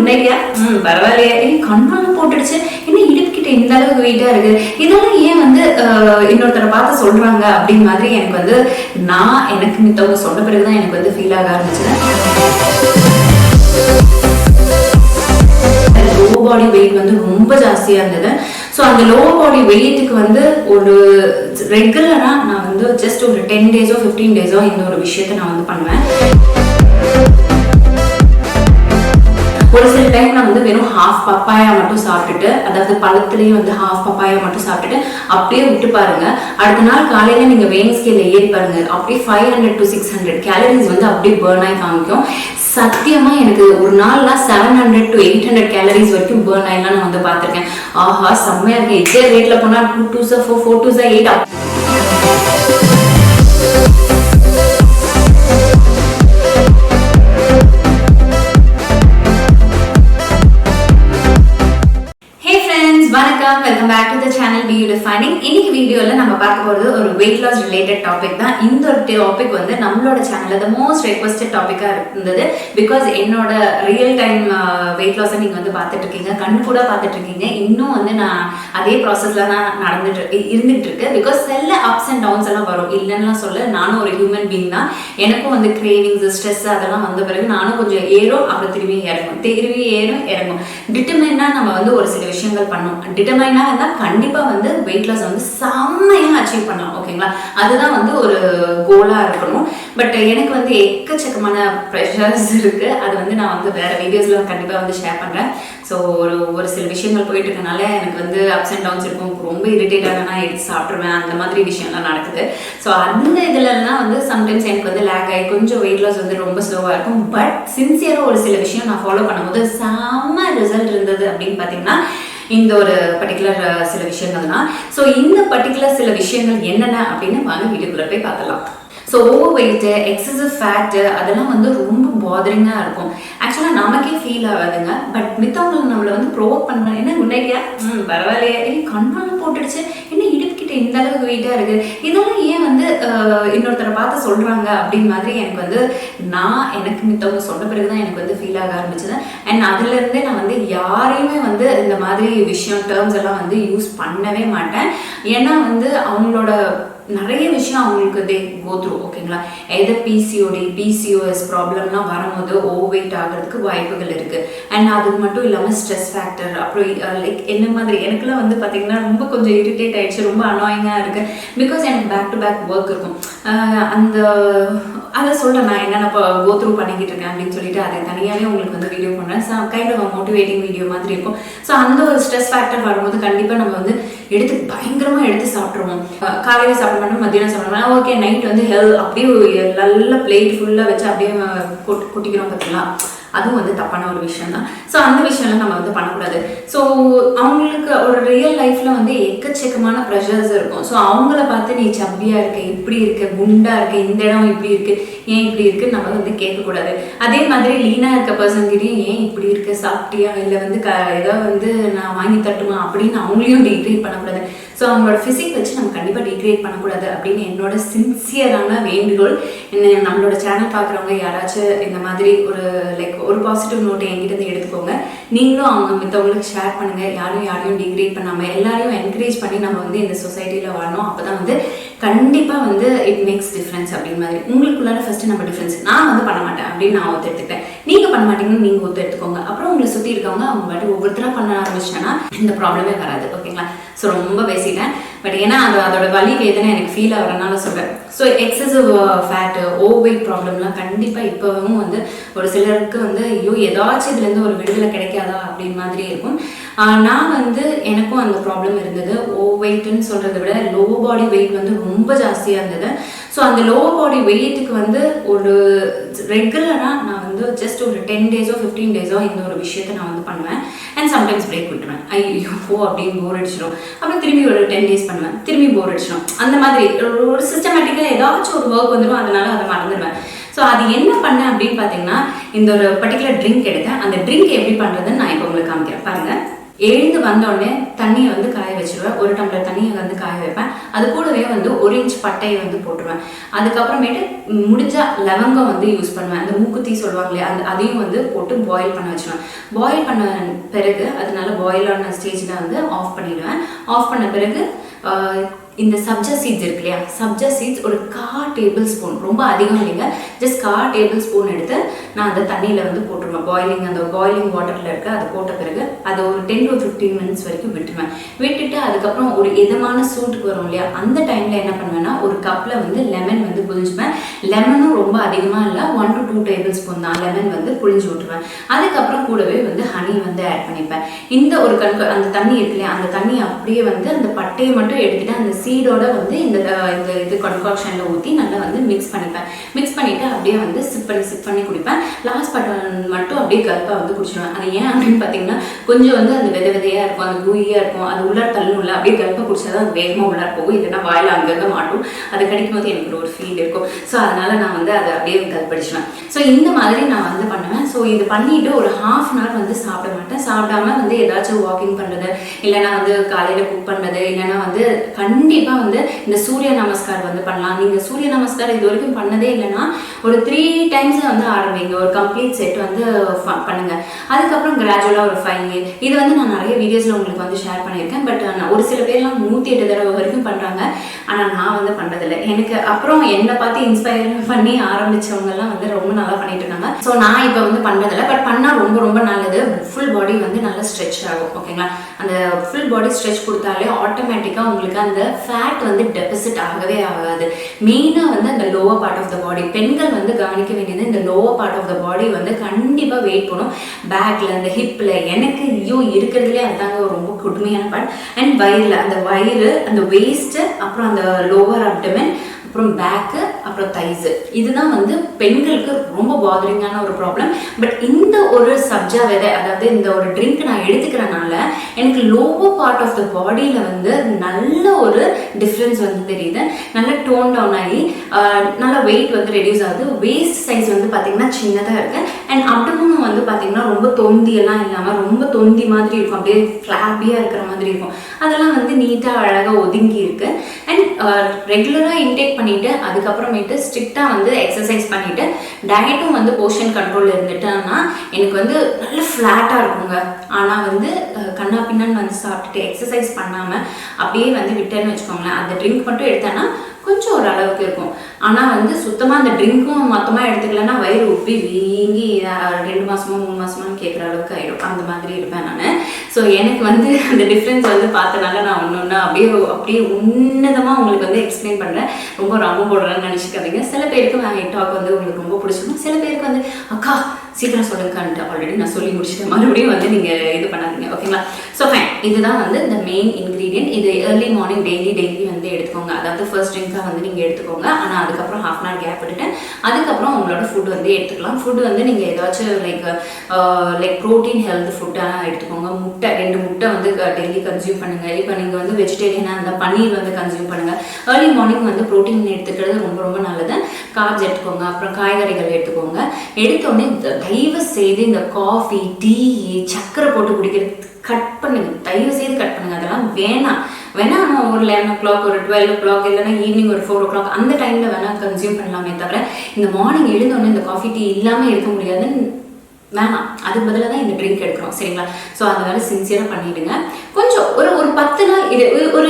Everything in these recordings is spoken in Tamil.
குண்டையா பரவாயில்லையா கண்ட்ரோல் போட்டுடுச்சு என்ன இடுப்புக்கிட்ட இந்த அளவுக்கு வெயிட்டா இருக்கு இதெல்லாம் ஏன் வந்து இன்னொருத்தரை பார்த்து சொல்றாங்க அப்படின்னு மாதிரி எனக்கு வந்து எனக்கு மித்தவங்க சொன்ன பிறகுதான் எனக்கு வந்து ஃபீல் ஆக ஆரம்பிச்சது. லோ பாடி வெயிட் வந்து ரொம்ப ஜாஸ்தியா இருந்தது. ஸோ அந்த லோ பாடி வெயிட்டுக்கு வந்து ஒரு ரெகுலரா நான் வந்து ஜஸ்ட் ஒரு 10 days 15 days இந்த ஒரு விஷயத்த நான் வந்து பண்ணுவேன். ஒரு சில டைம் நான் வந்து வெறும் ஹாஃப் பப்பாயா மட்டும் சாப்பிட்டுட்டு, அதாவது பழத்திலேயே வந்து ஹாஃப் பப்பாயா மட்டும் சாப்பிட்டுட்டு அப்படியே விட்டு பாருங்க. அடுத்த நாள் காலையில நீங்க வெயிட் ஸ்கேல்ல ஏறி பாருங்க, அப்படியே 500 to 600 கேலரிஸ் வந்து அப்படியே பேர்ன் ஆகி காமிக்கும். சத்தியமா எனக்கு ஒரு நாள்ல 700 to 800 கேலரிஸ் வரைக்கும் பேர்ன் ஆயிலாம் நான் வந்து பார்த்திருக்கேன். ஆஹா செம்மையா இருக்கு. இதே ரேட்ல போனா 2 2 4 4 2 8 welcome back to the channel BeYouDefining. இன்னைக்கு வீடியோல நம்ம பார்க்க போறது ஒரு வெயிட் லாஸ் ரிலேட்டட் டாபிக் தான். இந்த ஒரு டாபிக் வந்து நம்மளோட சேனல்ல தி மோஸ்ட் ரெக்வெஸ்டட் டாபிக்கா இருந்தது. பிகாஸ் என்னோட ரியல் டைம் வெயிட் லாஸ் நீங்க வந்து பார்த்துட்டு இருக்கீங்க, கண்ணு கூட பார்த்துட்டு இருக்கீங்க. இன்னும் வந்து நான் அதே ப்ராசஸ்ல தான் இருந்துட்டு இருக்கு. பிகாஸ் செல்ல அப்ஸ் அண்ட் டவுன்ஸ் எல்லாம் வரும், இல்லைன்னா சொல்ல. நானும் ஒரு ஹியூமன் பீயிங் தான். எனக்கும் வந்து கிரேவிங்ஸ், ஸ்ட்ரெஸ் அதெல்லாம் வந்த பிறகு நானும் கொஞ்சம் ஏறும், அப்புறம் திரும்பி இறங்கும். டிட்டர்மைனா நம்ம வந்து ஒரு சில விஷயங்கள் பண்ணோம். டிட்டர்மைனா இருந்தா கண்டிப்பா வந்து வெயிட் லாஸ் வந்து செம்மையா அச்சீவ் பண்ணலாம். ஓகேங்களா, அதுதான் வந்து ஒரு கோலா இருக்கணும். பட் எனக்கு வந்து எக்கச்சக்கமான ப்ரெஷர்ஸ் இருக்கு. அது வந்து நான் வந்து வேற வீடியோஸ்ல கண்டிப்பா வந்து ஷேர் பண்றேன். ஸோ ஒரு சில விஷயங்கள் போயிட்டு இருக்கனால எனக்கு வந்து அப்ஸ் அண்ட் டவுன்ஸ் இருக்கும். ரொம்ப இரிட்டேட் ஆனா எடுத்து சாப்பிட்ருவேன், அந்த மாதிரி விஷயம்லாம் நடக்குது. ஸோ அந்த இதுலலாம் வந்து சம்டைம்ஸ் எனக்கு வந்து லேக் ஆகி கொஞ்சம் வெயிட் லாஸ் வந்து ரொம்ப ஸ்லோவாக இருக்கும். பட் சின்சியராக ஒரு சில விஷயம் நான் ஃபாலோ பண்ணும்போது செம்ம ரிசல்ட் இருந்தது அப்படின்னு பார்த்தீங்கன்னா இந்த ஒரு பர்டிகுலர் சில விஷயங்கள் தான். ஸோ இந்த பர்டிகுலர் சில விஷயங்கள் என்னென்ன அப்படின்னு வாங்க வீடியோக்குள்ள போய் பார்க்கலாம். So over weight, excessive fat அதெல்லாம் வந்து ரொம்ப பாதரிங்காக இருக்கும். ஆக்சுவலாக நமக்கே ஃபீல் ஆகாதுங்க. பட் மித்தவங்களுக்கு நம்மளை வந்து ப்ரோவோக் பண்ணுறாங்க. என்ன குண்டையா பரவாயில்லையா கண்ட்ரோல் போட்டுடுச்சு என்ன இடுப்புக்கிட்ட இந்த அளவுக்கு வெயிட்டாக இருக்குது இதெல்லாம் ஏன் வந்து இன்னொருத்தரை பார்த்து சொல்கிறாங்க அப்படின்னு மாதிரி எனக்கு வந்து எனக்கு மித்தவங்க சொன்ன பிறகுதான் எனக்கு வந்து ஃபீல் ஆக ஆரம்பிச்சது. அண்ட் அதுலேருந்தே நான் வந்து யாரையுமே வந்து இந்த மாதிரி விஷயம் டேர்ம்ஸ் எல்லாம் வந்து யூஸ் பண்ணவே மாட்டேன். ஏன்னா வந்து அவங்களோட நிறைய விஷயம் அவங்களுக்கு வந்து கோத்ரூ. ஓகேங்களா, எதர் PCOS ப்ராப்ளம்லாம் வரும்போது ஓவர் வெயிட் ஆகிறதுக்கு வாய்ப்புகள் இருக்கு. அண்ட் அது மட்டும் இல்லாமல் ஸ்ட்ரெஸ் ஃபேக்டர், அப்புறம் லைக் என்ன மாதிரி எனக்குலாம் வந்து பார்த்தீங்கன்னா ரொம்ப கொஞ்சம் இரிட்டேட் ஆயிடுச்சு, ரொம்ப அனாயிங்காக இருக்கு. பிகாஸ் எனக்கு பேக் டு பேக் ஒர்க் இருக்கும். அதை சொல்ல நான் என்னென்ன கோத்ரூ பண்ணிக்கிட்டு இருக்கேன் அப்படின்னு சொல்லிட்டு அதை தனியாகவே உங்களுக்கு வந்து வீடியோ பண்ணுறேன். கைண்ட் ஆஃப் மோட்டிவேட்டிங் வீடியோ மாதிரி இருக்கும். ஸோ அந்த ஒரு ஸ்ட்ரெஸ் ஃபேக்டர் வரும்போது கண்டிப்பாக நம்ம வந்து பயங்கரமாக எடுத்து சாப்பிட்ருவோம். காலையில் சாப்பிட மாட்டோம், மத்தியானம் சாப்பிட மாட்டோம். ஓகே, நைட் வந்து அப்படியே நல்ல பிளேட் ஃபுல்லாக வச்சு அப்படியே கொட்டிக்கிறோம் பார்த்தீங்களா, அதுவும் வந்து தப்பான ஒரு விஷயம் தான். ஸோ அந்த விஷயம்லாம் நம்ம வந்து பண்ணக்கூடாது. ஸோ அவங்களுக்கு ஒரு ரியல் லைஃப்ல வந்து எக்கச்சக்கமான ப்ரெஷர்ஸ் இருக்கும். ஸோ அவங்கள பார்த்து நீ சப்பியா இருக்க, இப்படி இருக்க, குண்டா இருக்க, இந்த இடம் இப்படி இருக்கு, ஏன் இப்படி இருக்கு நம்ம வந்து கேட்கக்கூடாது. அதே மாதிரி லீனா இருக்க பர்சன்கிட்டையும் ஏன் இப்படி இருக்க, சாப்பிட்டியா, இல்லை வந்து ஏதாவது வந்து நான் வாங்கி தட்டுமா அப்படின்னு அவங்களையும் டிக்ரேட் பண்ணக்கூடாது. ஸோ அவங்களோட ஃபிசிக் வச்சு நம்ம கண்டிப்பாக டிக்ரேட் பண்ணக்கூடாது அப்படின்னு என்னோட சின்சியரான வேண்டுகோள். நம்மளோட சேனல் பார்க்குறவங்க யாராச்சும் இந்த மாதிரி ஒரு பாசிட்டிவ் நோட்டை என்கிட்ட எடுத்துக்கோங்க. நீங்களும் அவங்க மித்தவங்களுக்கு ஷேர் பண்ணுங்க. யாரையும் டிக்ரேட் பண்ணாமல் எல்லாரையும் என்கரேஜ் பண்ணி நம்ம வந்து இந்த சொசைட்டியில் வாழணும். அப்போ தான் வந்து கண்டிப்பாக வந்து இட் மேக்ஸ் டிஃப்ரென்ஸ் அப்படின்னு மாதிரி. உங்களுக்குள்ளார ஃபர்ஸ்ட் நம்ம டிஃப்ரென்ஸ் நான் வந்து பண்ண மாட்டேன் அப்படின்னு நான் ஒத்து எடுத்துக்கிட்டேன். நீங்கள் பண்ண மாட்டீங்கன்னு நீங்கள் ஒத்து எடுத்துக்கோங்க. அப்புறம் உங்களை சுற்றி இருக்கவங்க அவங்க பாட்டு ஒவ்வொருத்தராக பண்ண ஆரம்பிச்சிட்டேன்னா இந்த ப்ராப்ளமே வராது. ஓகேங்களா, ஸோ ரொம்ப பேசிட்டேன். பட் ஏன்னா அதோட வலி வேதனை எனக்கு ஃபீல் ஆகிறனால சொல்கிறேன். So excessive fat, over weight ப்ராப்ளம்லாம் கண்டிப்பாக இப்போவும் வந்து ஒரு சிலருக்கு வந்து ஐயோ ஏதாச்சும் இதுலேருந்து ஒரு விடுதலை கிடைக்காதா அப்படின்னு மாதிரி இருக்கும். நான் வந்து எனக்கும் அந்த ப்ராப்ளம் இருந்தது. ஓவர் வெயிட்னு சொல்கிறத விட லோ பாடி வெயிட் வந்து ரொம்ப ஜாஸ்தியாக இருந்தது. ஸோ அந்த லோ பாடி வெயிட்டுக்கு வந்து ஒரு ரெகுலராக நான் வந்து ஜஸ்ட் ஒரு 10 days 15 days இந்த ஒரு விஷயத்தை நான் வந்து பண்ணுவேன். அண்ட் சம்டைம்ஸ் பிரேக் விட்டுருவேன். ஐயோ அப்படின்னு போர் அடிச்சிடும். அப்புறம் திரும்பி ஒரு 10 days பண்ணுவேன், திரும்பி போர் அடிச்சிடும். அந்த மாதிரி ஒரு சிஸ்டமேட்டிக்காக ஏதாச்சும் ஒரு ஒர்க் வந்துடும், அதனால அதை மறந்துடுவேன். ஸோ அது என்ன பண்ணேன் அப்படின்னு பார்த்தீங்கன்னா இந்த ஒரு பர்டிகுலர் ட்ரிங்க் எடுத்தேன். அந்த ட்ரிங்க் எப்படி பண்ணுறதுன்னு நான் இப்போ உங்களுக்கு காமிக்கிறேன் பாருங்கள். எழுந்து வந்தோடனே தண்ணியை வந்து காய வச்சிருவேன். 1 டம்ளர் தண்ணியை வந்து காய வைப்பேன். அது கூடவே வந்து 1 இன்ச் பட்டையை வந்து போட்டுருவேன். அதுக்கப்புறமேட்டு முடிஞ்சா லவங்கம் வந்து யூஸ் பண்ணுவேன். அந்த மூக்குத்தி சொல்லுவாங்க இல்லையா, அதையும் வந்து போட்டு பாயில் பண்ண வச்சுருவேன். பாயில் பண்ண பிறகு அதனால பாயில் ஆன ஸ்டேஜில் வந்து ஆஃப் பண்ணிடுவேன். ஆஃப் பண்ண பிறகு இந்த சப்ஜா சீட்ஸ் இருக்கு இல்லையா, சப்ஜா சீட்ஸ் ஒரு 1/4 டேபிள் ஸ்பூன், ரொம்ப அதிகம் இல்லைங்க, ஜஸ்ட் 1/4 டேபிள் ஸ்பூன் எடுத்து நான் அந்த தண்ணியில் வந்து போட்டுருவேன். அந்த பாயிலிங் வாட்டரில் இருக்க அதை போட்ட பிறகு அதை ஒரு 10 to 15 மினிட்ஸ் வரைக்கும் விட்டுருவேன். விட்டுட்டு அதுக்கப்புறம் ஒரு இதமான சூட்டுக்கு வரும் இல்லையா, அந்த டைமில் என்ன பண்ணுவேன்னா ஒரு கப்பில் வந்து லெமன் வந்து புழிஞ்சுப்பேன். லெமனும் ரொம்ப அதிகமாக இல்லை, 1 to 2 டேபிள் ஸ்பூன் தான் லெமன் வந்து புழிஞ்சு விட்டுருவேன். அதுக்கப்புறம் கூடவே வந்து ஹனி வந்து ஆட் பண்ணிப்பேன். இந்த ஒரு அந்த தண்ணி இருக்கு இல்லையா, அந்த தண்ணி அப்படியே வந்து அந்த பட்டையை மட்டும் எடுத்துட்டு அந்த சீடோட வந்து இந்த இது கன்காக்ஷன்ல ஊற்றி நல்லா வந்து மிக்ஸ் பண்ணிப்பேன். மிக்ஸ் பண்ணிட்டு அப்படியே வந்து சிப் பண்ணி குடிப்பேன். லாஸ்ட் மட்டும் அப்படியே கல்ப்பா வந்து குடிச்சிடுவேன். அது ஏன் அப்படின்னு பார்த்தீங்கன்னா கொஞ்சம் வந்து அந்த விதையா இருக்கும், அந்த கூயியா இருக்கும், அது உள்ளார தள்ளும் அப்படியே கல்ப்பா குடிச்சாதான் அது வேகமாக உள்ளார போகும். இல்லைன்னா வாயில அங்கங்கே மாட்டும். அது கிடைக்கும் போது எனக்கு ஒரு ஃபீல் இருக்கும். ஸோ அதனால நான் வந்து அதை அப்படியே கல்படிச்சுவேன். ஸோ இந்த மாதிரி நான் வந்து பண்ணுவேன். ஸோ இது பண்ணிட்டு ஒரு 1/2 hour வந்து சாப்பிட மாட்டேன். சாப்பிடாம வந்து ஏதாச்சும் வாக்கிங் பண்ணுறது, இல்லைன்னா வந்து காலையில் குக் பண்ணுறது, இல்லைன்னா வந்து கண்டிப்பாக வந்து இந்த சூரிய நமஸ்கார் வந்து பண்ணலாம். நீங்கள் சூரிய நமஸ்கார் இது வரைக்கும் பண்ணதே இல்லைன்னா ஒரு 3 times வந்து ஆரம்பிங்க. ஒரு கம்ப்ளீட் செட் வந்து பண்ணுங்க. அதுக்கப்புறம் கிராஜுவலாக ஒரு 5 இது வந்து நான் நிறைய வீடியோஸில் உங்களுக்கு வந்து ஷேர் பண்ணியிருக்கேன். பட் ஒரு சில பேர்லாம் 108 தடவை வரைக்கும் பண்ணுறாங்க. ஆனால் நான் வந்து பண்ணுறதில்லை. எனக்கு அப்புறம் என்னை பார்த்து இன்ஸ்பயர் பண்ணி ஆரம்பித்தவங்கலாம் வந்து ரொம்ப நல்லா பண்ணிட்டு இருக்காங்க. ஸோ நான் இப்போ வந்து பண்ணுறதில்லை. பட் பண்ணால் ரொம்ப ரொம்ப நல்லது. ஃபுல் பாடி வந்து நல்லா ஸ்ட்ரெச் ஆகும். ஓகேங்களா, அந்த ஃபுல் பாடி ஸ்ட்ரெச் கொடுத்தாலே ஆட்டோமேட்டிக்காக உங்களுக்கு அந்த ஃபேட் வந்து டெபிசிட் ஆகவே ஆகாது. மெயினாக வந்து அந்த லோவர் பார்ட் ஆஃப் த பாடி, பெண்கள் வந்து கவனிக்க வேண்டியது இந்த லோவர் பார்ட் ஆஃப் த பாடி வந்து கண்டிப்பாக வெயிட் பண்ணும். பேக்கில், அந்த ஹிப்பில், எனக்கு இருக்கிறதுலே அதுதாங்க ரொம்ப கொடுமையான பார்ட். அண்ட் வயிறில், அந்த வயிறு, அந்த வேஸ்ட்டு, அப்புறம் அந்த லோவர் அப்டமன், அப்புறம் பேக்கு, அப்புறம் தைஸு, இதுதான் வந்து பெண்களுக்கு ரொம்ப பாதரிங்கான ஒரு ப்ராப்ளம். பட் இந்த ஒரு சப்ஜா விதை, அதாவது இந்த ஒரு ட்ரிங்க் நான் எடுத்துக்கிறனால எனக்கு லோவர் பார்ட் ஆஃப் த பாடியில் வந்து நல்ல ஒரு டிஃப்ரென்ஸ் வந்து தெரியுது. நல்ல டோன் டவுன் ஆகி நல்ல வெயிட் வந்து ரெடியூஸ் ஆகுது. வேஸ்ட் சைஸ் வந்து பார்த்தீங்கன்னா சின்னதாக இருக்குது. அண்ட் அப்டமனும் வந்து பார்த்தீங்கன்னா ரொம்ப தொந்தியெல்லாம் இல்லாமல் ரொம்ப தொந்தி மாதிரி இருக்கும், அப்படியே ஃப்ளாபியாக இருக்கிற மாதிரி இருக்கும். அதெல்லாம் வந்து நீட்டாக அழகாக ஒதுங்கி இருக்குது. அண்ட் ரெகுலராக இன்டேக் பண்ணிவிட்டு அதுக்கப்புறமேட்டு ஸ்ட்ரிக்டாக வந்து எக்ஸசைஸ் பண்ணிவிட்டு டயட்டும் வந்து போர்ஷன் கண்ட்ரோல் இருந்துட்டேன்னா எனக்கு வந்து நல்ல ஃப்ளாட்டாக இருக்குங்க. ஆனால் வந்து கண்ணா பின்னான்னு வந்து சாப்பிட்டுட்டு எக்ஸசைஸ் பண்ணாமல் அப்படியே வந்து விட்டேன்னு வச்சுக்கோங்களேன், அந்த ட்ரிங்க் மட்டும் எடுத்தேன்னா கொஞ்சம் ஒரு அளவுக்கு இருக்கும். ஆனால் வந்து சுத்தமாக அந்த ட்ரிங்க்கும் மொத்தமாக எடுத்துக்கலன்னா வயிறு உப்பி வீங்கி 2 மாதமோ 3 மாதமானு கேட்குற அளவுக்கு ஆகிடும். அந்த மாதிரி இருப்பேன் நான். ஸோ எனக்கு வந்து அந்த டிஃப்ரென்ஸ் வந்து பார்த்தனால நான் ஒன்று அப்படியே உன்னதமாக உங்களுக்கு வந்து எக்ஸ்பிளைன் பண்ணுறேன். ரொம்ப ரொம்ப போடுறேன்னு நினச்சிக்காதீங்க. சில பேருக்கு நான் டாக் வந்து உங்களுக்கு ரொம்ப பிடிச்சிருக்கும். சில பேருக்கு வந்து அக்கா சீக்கிரம் சொல்லுங்கன்ட்டு ஆல்ரெடி நான் சொல்லி முடிச்சுட்டேன். மறுபடியும் வந்து நீங்கள் இது பண்ணாதீங்க. ஓகேங்களா, ஸோ ஃபைன். இதுதான் வந்து இந்த மெயின் இன்க்ரீடியன்ட். இது ஏர்லி மார்னிங் டெய்லி வந்து எடுத்துக்கோங்க. அதாவது ஃபர்ஸ்ட் ட்ரிங்காக வந்து நீங்கள் எடுத்துக்கோங்க. ஆனால் அதுக்கப்புறம் 1/2 hour கேப் விட்டுட்டு அதுக்கப்புறம் உங்களோட ஃபுட் வந்து எடுத்துக்கலாம். ஃபுட்டு வந்து நீங்கள் ஏதாச்சும் லைக் ப்ரோட்டீன் ஹெல்த் ஃபுட்டாக எடுத்துக்கோங்க. முட்டை 2 முட்டை வந்து டெய்லி கன்சியூம் பண்ணுங்கள். இப்போ நீங்கள் வந்து வெஜிடேரியனாக இருந்தால் பன்னீர் வந்து கன்சியூம் பண்ணுங்கள். ஏர்லி மார்னிங் வந்து ப்ரோட்டீன் எடுத்துக்கிறது ரொம்ப ரொம்ப நல்லது. கார்ப்ஸ் எடுத்துக்கோங்க, அப்புறம் காய்கறிகள் எடுத்துக்கோங்க. எடுத்தோடனே தயவு செய்து இந்த காஃபி, டீ, சக்கரை போட்டு குடிக்கிறது கட் பண்ணுங்க. தயவு செய்து கட் பண்ணுங்க. அதெல்லாம் வேணாம். ஒரு 11 o'clock, ஒரு 12 o'clock, இல்லைன்னா ஈவினிங் ஒரு 4 o'clock அந்த டைமில் வேணால் கன்சியூம் பண்ணலாமே தவிர இந்த மார்னிங் எழுந்தோடனே இந்த காஃபி டீ இல்லாமல் இருக்க முடியாதுன்னு வேணாம். அதுக்கு பதிலாக தான் இந்த ட்ரிங்க் எடுக்கிறோம். சரிங்களா, ஸோ அதை வேலை சின்சியராக பண்ணிவிடுங்க. கொஞ்சம் ஒரு 10 நாள் இது ஒரு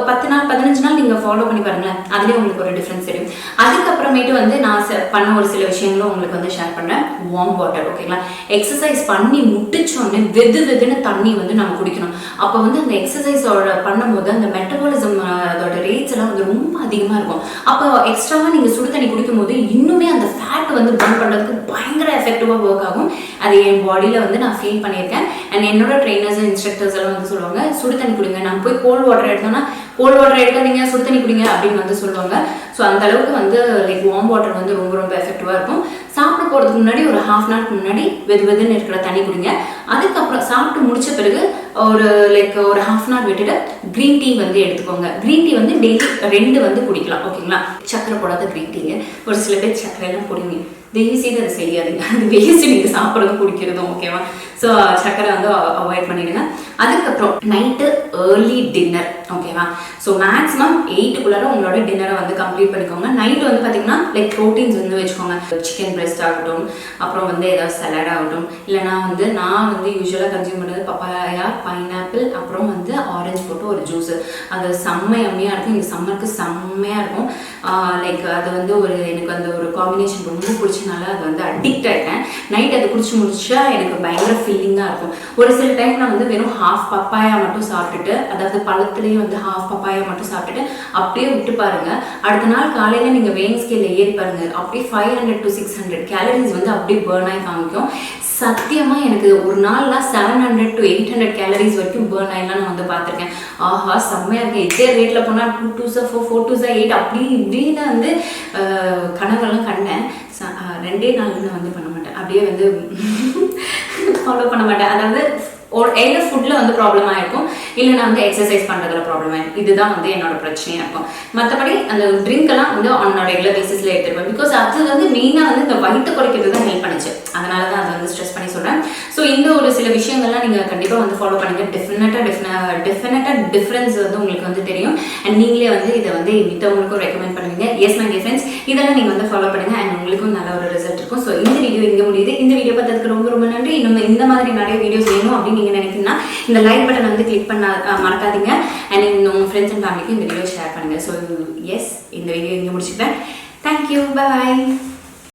10 நாள் 15 நாள் நீங்கள் ஃபாலோ பண்ணி பாருங்களேன். அதுலேயே உங்களுக்கு ஒரு டிஃப்ரென்ஸ் தெரியும். அதுக்கப்புறமேட்டு வந்து நான் பண்ண ஒரு சில விஷயங்களும் உங்களுக்கு வந்து ஷேர் பண்ணுறேன். Warm water. ஓகேங்களா, எக்ஸசைஸ் பண்ணி முட்டிச்சோடனே வெதுன்னு தண்ணி வந்து நம்ம குடிக்கணும். அப்போ வந்து அந்த எக்ஸசைஸோட பண்ணும்போது அந்த மெட்டபாலிசம் அதோட ரேட்ஸ் எல்லாம் வந்து ரொம்ப அதிகமாக இருக்கும். அப்போ எக்ஸ்ட்ராவாக நீங்கள் சுடு தண்ணி குடிக்கும்போது இன்னுமே அந்த ஃபேட் வந்து பர்ன் பண்ணுறதுக்கு பயங்கர எஃபெக்டிவாக ஒர்க் ஆகும். அது என் பாடியில் வந்து நான் ஃபீல் பண்ணியிருக்கேன். அண்ட் என்னோட ட்ரெயினர்ஸ், இன்ஸ்ட்ரக்டர்ஸ் எல்லாம் வந்து சொல்லுவாங்க சுடு தண்ணி குடிங்க. நான் போய் கோல்ட் வாட்டர் எடுத்தோன்னா கோல்ட் வாட்டர் எடுக்காதீங்க, சுடு தண்ணி குடிங்க அப்படின்னு வந்து சொல்லுவாங்க. ஸோ அந்த அளவுக்கு வந்து லைக் வார்ம் வாட்டர் வந்து ரொம்ப ரொம்ப எஃபெக்டிவாக இருக்கும். சாப்பிட போகிறதுக்கு முன்னாடி ஒரு 1/2 hour முன்னாடி வெதுன்னு இருக்கிற தண்ணி குடிங்க. அதுக்கப்புறம் சாப்பிட்டு முடிச்ச பிறகு ஒரு 1/2 hour விட்டுட்டு க்ரீன் டீ வந்து எடுத்துக்கோங்க. க்ரீன் டீ வந்து டெய்லி 2 வந்து குடிக்கலாம். ஓகேங்களா, சக்கரை போடாத க்ரீன் டீங்க. ஒரு சில பேர் சக்கரை எல்லாம் போடுவீங்க. தயவு செய்து அதை செய்யாதீங்க. அது வேஸ்ட் நீங்கள் சாப்பிட்றதும் குடிக்கிறதும். ஓகேவா? ஸோ சர்க்கரை வந்து அவாய்ட் பண்ணிடுங்க. அதுக்கப்புறம் நைட்டு ஏர்லி டின்னர். ஓகேவா? ஸோ மேக்ஸிமம் 8க்குள்ளார உங்களோட டின்னரை வந்து கம்ப்ளீட் பண்ணிக்கோங்க. நைட்டு வந்து பார்த்தீங்கன்னா லைக் ப்ரோட்டீன்ஸ் வந்து வச்சுக்கோங்க. சிக்கன் பிரெஸ்ட் ஆகட்டும், அப்புறம் வந்து ஏதாவது சலாட் ஆகட்டும், இல்லைனா வந்து நான் வந்து யூஸ்வலாக கன்சியூம் பண்ணுறது பப்பாயா, பைனாப்பிள், அப்புறம் வந்து ஆரஞ்சு போட்டு ஒரு ஜூஸு. அது செம்மையாக இருக்கும். இந்த சம்மருக்கு செம்மையாக இருக்கும். லைக் அது வந்து எனக்கு அந்த ஒரு காம்பினேஷன் ரொம்ப பிடிச்சனால அது வந்து அடிக்ட் ஆகிட்டேன். நைட் அதை குடிச்சு முடிச்சா எனக்கு பயங்கர ஃபீலிங்காக இருக்கும். ஒரு சில டைம் நான் வந்து வெறும் ஹாஃப் பப்பாயா மட்டும் சாப்பிட்டுட்டு, அதாவது பழத்துலேயும் வந்து ஹாஃப் பப்பாயா மட்டும் சாப்பிட்டுட்டு அப்படியே விட்டு பாருங்க. அடுத்த நாள் காலையில் நீங்கள் வெயிங் ஸ்கேலில் ஏறி பாருங்க, அப்படியே 500 to 600 கேலரிஸ் வந்து அப்படியே பேர்ன் ஆகி காமிக்கும். சத்தியமாக எனக்கு ஒரு நாள்லாம் 700 to 800 கேலரிஸ் வரைக்கும் பேர்ன் ஆகிலாம் நான் வந்து பார்த்துருக்கேன். ஆஹா செம்மையாக இருக்கேன். இதே ரேட்டில் போனால் 2 2s 4 4 2s 8 அப்படி இப்படின்னு வந்து கனவெல்லாம் கண்டேன். 2 நாள் நான் வந்து பண்ண மாட்டேன், அப்படியே வந்து ஃபாலோ பண்ண மாட்டேன். அதாவது எந்த ஃபுட்டில் வந்து ப்ராப்ளமாக இருக்கும், இல்லைன்னா வந்து எக்ஸசைஸ் பண்ணுறதுல ப்ராப்ளம் ஆகும். இதுதான் வந்து என்னோட பிரச்சனையாக இருக்கும். மற்றபடி அந்த ட்ரிங்க்கெல்லாம் வந்து ஆன் ரெகுலர் பேசிஸில் எடுத்துருப்பேன். பிகாஸ் அது வந்து மெயினாக வந்து இந்த வயிற்று குறைக்கிறது தான் ஹெல்ப் பண்ணிச்சு. அதனால தான் அதை வந்து ஸ்ட்ரெஸ் பண்ணி சொல்கிறேன். ஸோ இந்த ஒரு சில விஷயங்கள்லாம் நீங்கள் கண்டிப்பாக வந்து ஃபாலோ பண்ணுங்க. டெஃபினட்டாக டிஃப்ரென்ஸ் வந்து உங்களுக்கு வந்து தெரியும். அண்ட் நீங்களே வந்து இதை வந்து மித்தவங்களுக்கும் ரெக்கமெண்ட் பண்ணுவீங்க. எஸ் மை டியர் ஃப்ரெண்ட்ஸ், இதெல்லாம் நீங்கள் வந்து ஃபாலோ பண்ணுங்க. அண்ட் உங்களுக்கும் நல்ல ஒரு ரிசல்ட் இருக்கும். ஸோ இந்த வீடியோ இங்கே முடியுது. இந்த வீடியோ பார்த்ததுக்கு ரொம்ப ரொம்ப நன்றி. இன்னும் இந்த மாதிரி நிறைய வீடியோஸ் வேணும் அப்படின்னு நீங்கள் நினைக்கிறீங்கன்னா இந்த லைக் பட்டன் வந்து கிளிக் பண்ண மறக்காதீங்க. அண்ட் உங்கள் ஃப்ரெண்ட்ஸ் அண்ட் ஃபேமிலிக்கு இந்த வீடியோ ஷேர் பண்ணுங்கள். ஸோ எஸ், இந்த வீடியோ இங்கே முடிச்சுக்கிறேன். தேங்க்யூ, பாய்.